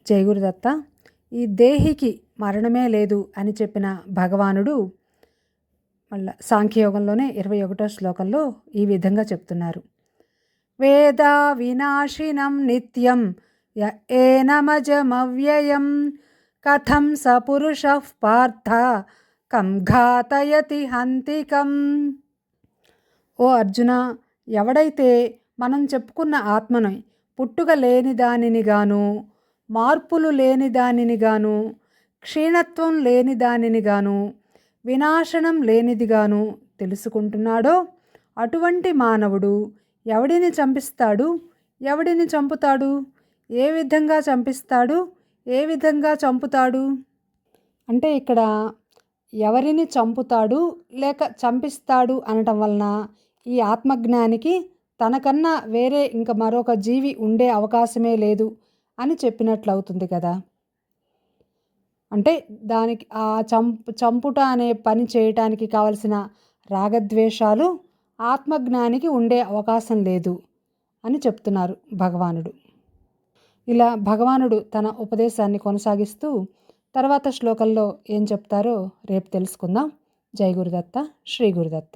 జై గురుదత్త. ఈ దేహికి మరణమే లేదు అని చెప్పిన భగవానుడు మళ్ళా సాంఖ్యయోగంలోనే 21వ శ్లోకంలో ఈ విధంగా చెప్తున్నారు. వేద వినాశినం నిత్యం య ఏనమజమవ్యయం కథం స పురుషః పార్థ కం ఘాతయతి హంతికం. ఓ అర్జున, ఎవడైతే మనం చెప్పుకున్న ఆత్మను పుట్టుక లేని దానిని గాను, మార్పులు లేని దానిని గాను, క్షీణత్వం లేని దానిని గాను, వినాశనం లేనిదిగాను తెలుసుకుంటున్నాడో అటువంటి మానవుడు ఎవడిని చంపిస్తాడు, ఎవడిని చంపుతాడు, ఏ విధంగా చంపిస్తాడు, ఏ విధంగా చంపుతాడు అంటే ఇక్కడ ఎవరిని చంపుతాడు లేక చంపిస్తాడు అనటం వలన ఈ ఆత్మజ్ఞానికి తనకన్నా వేరే ఇంక మరొక జీవి ఉండే అవకాశమే లేదు అని చెప్పినట్లు అవుతుంది కదా. అంటే దానికి ఆ చంపుట అనే పని చేయటానికి కావలసిన రాగద్వేషాలు ఆత్మజ్ఞానికి ఉండే అవకాశం లేదు అని చెప్తున్నారు భగవానుడు. ఇలా భగవానుడు తన ఉపదేశాన్ని కొనసాగిస్తూ తర్వాత శ్లోకంలో ఏం చెప్తారో రేపు తెలుసుకుందాం. జై గురుదత్త. శ్రీ గురుదత్త.